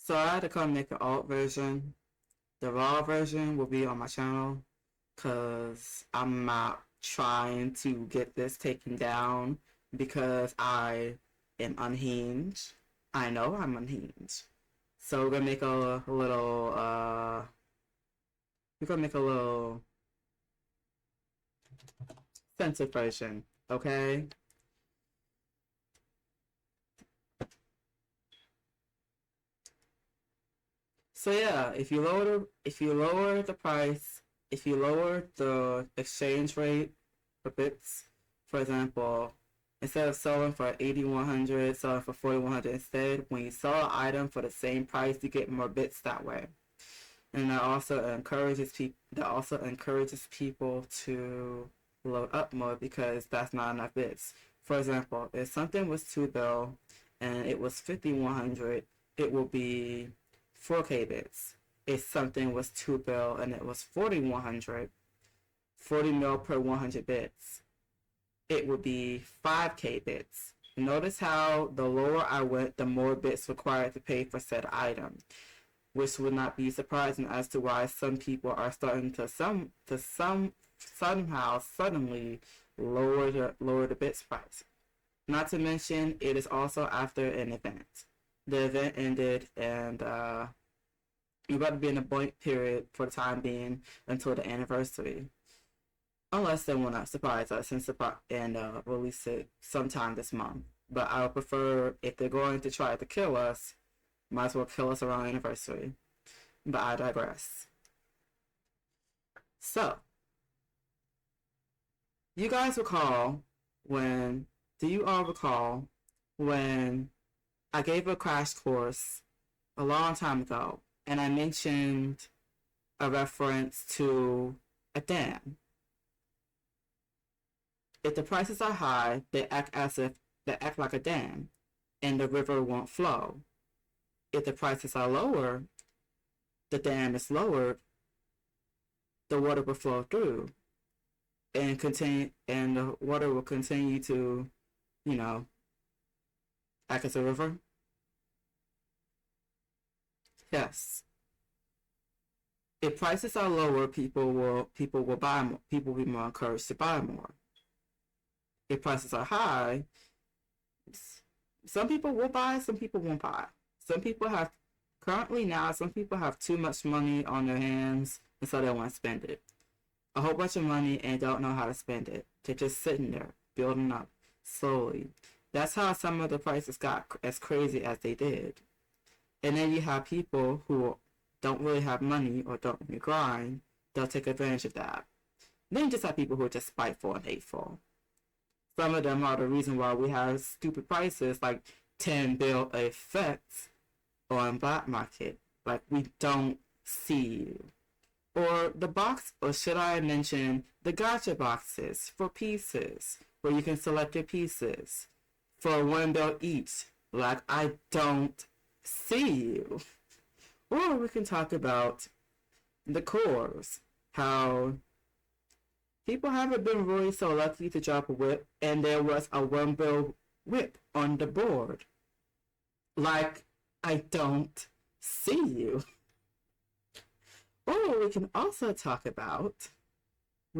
So I had to come make an alt version. The raw version will be on my channel because I'm not trying to get this taken down because I am unhinged. I know I'm unhinged. So we're gonna make a little we're gonna make a little censored version, okay? So yeah, if you lower the price, if you lower the exchange rate for bits, for example, instead of selling for 8,100, selling for 4,100 instead, when you sell an item for the same price, you get more bits that way. And that also encourages people to load up more because that's not enough bits. For example, if something was 2 bill and it was 5,100, it will be 4K bits. If something was 2 bill and it was 4,100, 40 mil per 100 bits, it would be 5K bits. Notice how the lower I went, the more bits required to pay for said item, which would not be surprising as to why some people are starting to somehow suddenly lower the bits price. Not to mention, it is also after an event. The event ended, and we're about to be in a blank period for the time being until the anniversary. Unless they want to surprise us and release it sometime this month. But I would prefer, if they're going to try to kill us, might as well kill us around anniversary. But I digress. So, do you all recall when I gave a crash course a long time ago and I mentioned a reference to a dam? If the prices are high, they act like a dam and the river won't flow. If the prices are lower, the dam is lowered, the water will flow through and the water will continue to, act as a river. Yes. If prices are lower, people will buy more. People will be more encouraged to buy more. If prices are high, some people will buy, some people won't buy. Some people have too much money on their hands, and so they want to spend it. A whole bunch of money and don't know how to spend it. They're just sitting there, building up slowly. That's how some of the prices got as crazy as they did. And then you have people who don't really have money or don't really grind. They'll take advantage of that. Then you just have people who are just spiteful and hateful. Some of them are the reason why we have stupid prices like 10 bill effects on black market. Like we don't see you. Or should I mention the gacha boxes for pieces, where you can select your pieces for 1 bill each. Like I don't see you. Or we can talk about the cores, how people haven't been really so lucky to drop a whip, and there was a 1 bill whip on the board. Like, I don't see you. Or we can also talk about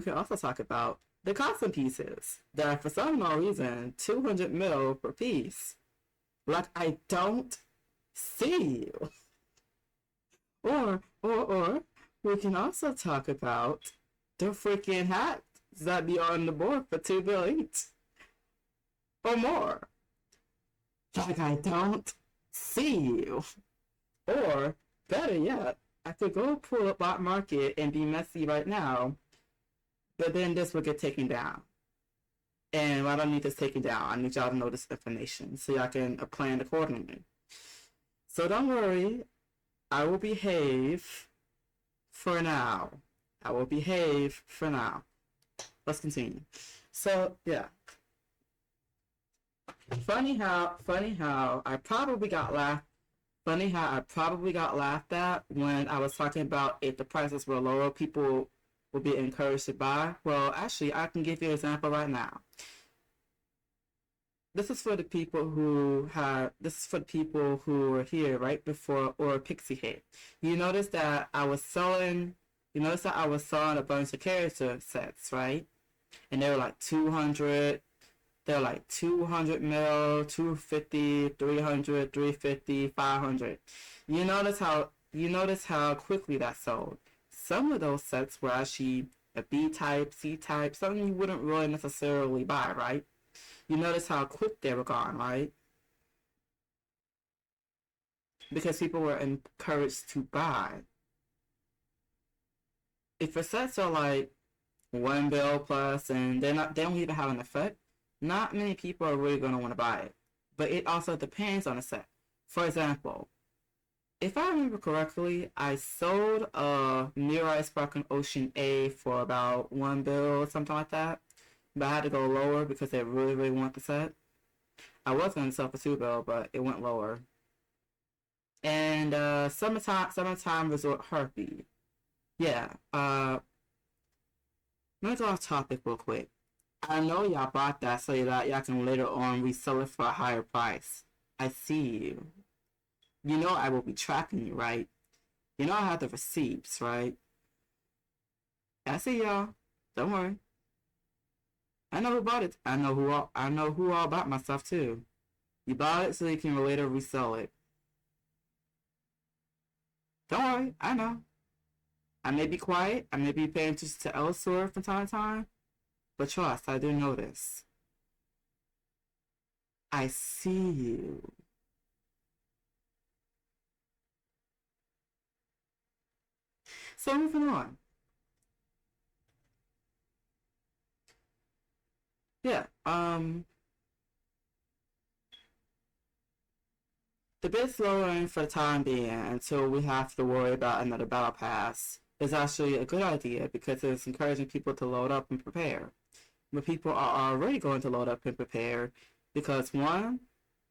the custom pieces that are for some no reason 200 mil per piece. Like, I don't see you. Or we can also talk about the freaking hats that be on the board for 2 bill each. Or more. Like, I don't see you. Or, better yet, I could go pull up Bot Market and be messy right now, but then this will get taken down. And I don't need this taken down. I need y'all to know this information so y'all can plan accordingly. So don't worry. I will behave for now. Let's continue. So, yeah. Funny how I probably got laughed at when I was talking about if the prices were lower, people would be encouraged to buy. Well, actually, I can give you an example right now. this is for the people who have this is for the people who were here right before or Pixie hit. You notice that I was selling you notice that I was selling a bunch of character sets, right? And they were like 200, they're like 200 mil, 250, 300, 350, 500. You notice how quickly that sold. Some of those sets were actually a B type, C type, something you wouldn't really necessarily buy, right? You notice how quick they were gone, right? Because people were encouraged to buy. If your sets are like 1 bill plus and they don't even have an effect, not many people are really gonna want to buy it. But it also depends on the set. For example, if I remember correctly, I sold a Mirai Sparkling Ocean A for about 1 bill, something like that. But I had to go lower because they really, really want the set. I was gonna sell for 2 bill, but it went lower. And summertime resort harpy. Yeah. Let me go off topic real quick. I know y'all bought that so that y'all can later on resell it for a higher price. I see you. You know I will be tracking you, right? You know I have the receipts, right? I see y'all. Don't worry. I know who bought it. I know who all bought my stuff too. You bought it so you can later resell it. Don't worry, I know. I may be quiet, I may be paying attention to elsewhere from time to time, but trust, I do notice. I see you. So moving on. Yeah, the bit slowing for the time being until we have to worry about another battle pass is actually a good idea because it's encouraging people to load up and prepare. But people are already going to load up and prepare because one,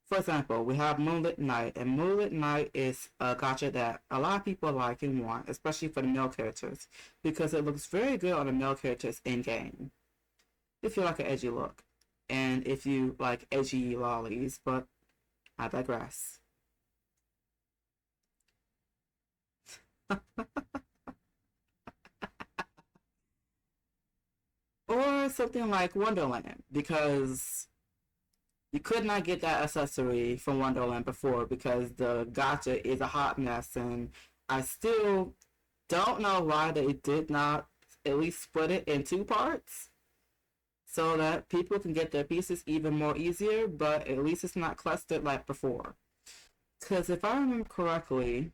for example, we have Moonlit Night, and Moonlit Night is a gacha that a lot of people like and want, especially for the male characters, because it looks very good on the male characters in game. If you like an edgy look, and if you like edgy lollies, but I digress. Or something like Wonderland, because you could not get that accessory from Wonderland before because the gacha is a hot mess, and I still don't know why they did not at least split it in 2 parts so that people can get their pieces even more easier, but at least it's not clustered like before. Because if I remember correctly,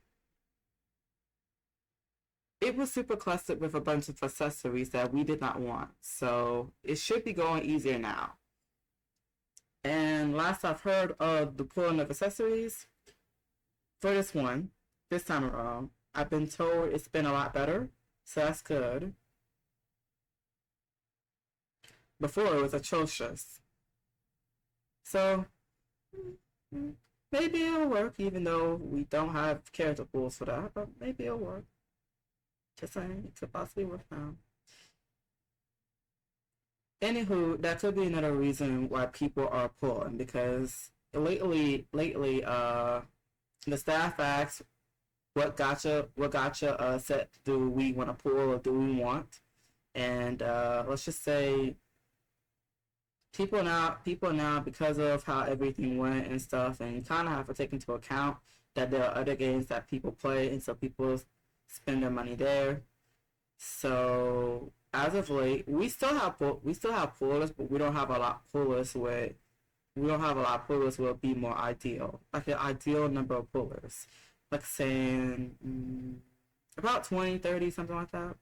it was super clustered with a bunch of accessories that we did not want. So it should be going easier now. And last I've heard of the pulling of accessories for this time around, I've been told it's been a lot better. So that's good. Before it was atrocious. So maybe it'll work, even though we don't have character pools for that, but maybe it'll work. Just saying, it could possibly work now. Anywho, that could be another reason why people are pulling because lately, the staff asks what gotcha set do we want to pull or do we want, and let's just say people now because of how everything went and stuff, and you kind of have to take into account that there are other games that people play, and so people spend their money there. So as of late, we still have pullers, but we don't have a lot of pullers where we don't have a lot of pullers will be more ideal, like an ideal number of pullers, like saying about 20, 30, something like that.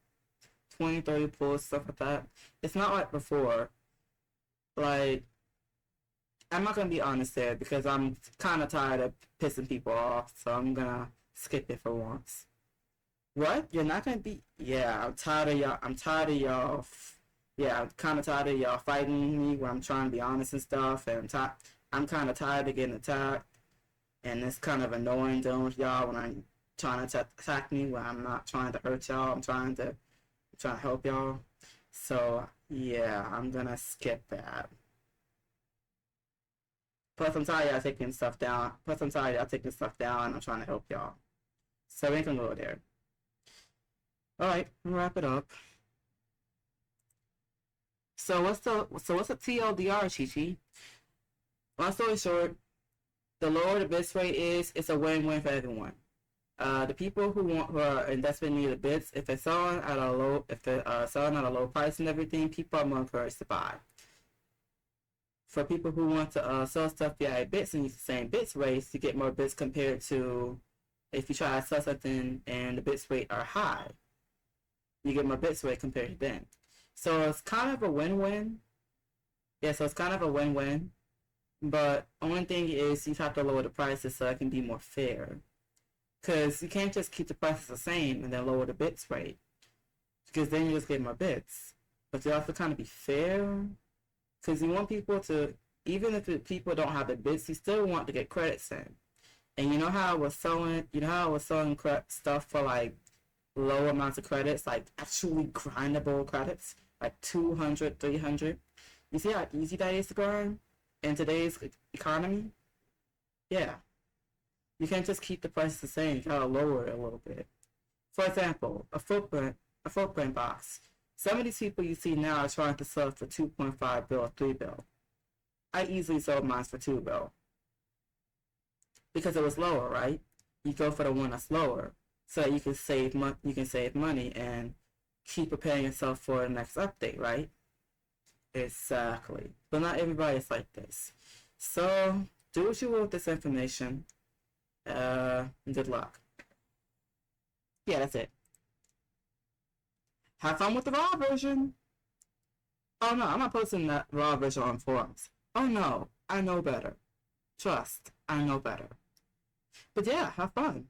20, 30 pulls, stuff like that. It's not like before. Like, I'm not gonna be honest there because I'm kind of tired of pissing people off, so I'm gonna skip it for once. What? You're not gonna be? Yeah, I'm tired of y'all. I'm tired of y'all. Yeah, I'm kind of tired of y'all fighting me when I'm trying to be honest and stuff. And I'm kind of tired of getting attacked, and it's kind of annoying dealing with y'all when I'm trying to attack me when I'm not trying to hurt y'all. I'm trying to help y'all. So yeah, I'm gonna skip that. Plus, I'm tired of y'all taking stuff down. Plus, I'm tired of y'all taking stuff down, and I'm trying to help y'all. So we ain't gonna go there. Alright, we'll wrap it up. So what's the TLDR, Chichi? Long story short, the lower the bits rate is, it's a win-win for everyone. The people who are in desperate need of bits, if they're selling at a low price and everything, people are more encouraged to buy. For people who want to sell stuff via bits and use the same bits rates, you get more bits compared to if you try to sell something and the bits rate are high. You get more bits rate compared to them. So it's kind of a win-win. Yeah, so it's kind of a win-win. But only thing is you have to lower the prices so it can be more fair. Because you can't just keep the prices the same and then lower the bits rate. Because then you just get more bits. But you have to kind of be fair. Because you want people to, even if people don't have the bits, you still want to get credits in. And you know how I was selling stuff for like low amounts of credits, like actually grindable credits, like 200, 300. You see how easy that is to grind in today's economy? Yeah. You can't just keep the prices the same. You gotta lower it a little bit. For example, a footprint box. Some of these people you see now are trying to sell for 2.5 bill or 3 bill. I easily sold mine for 2 bill. Because it was lower, right? You go for the one that's lower. So you can save money and keep preparing yourself for the next update, right? Exactly. But not everybody is like this. So do what you will with this information. Good luck. Yeah, that's it. Have fun with the raw version. Oh no, I'm not posting that raw version on forums. Oh no, I know better. Trust, I know better. But yeah, have fun.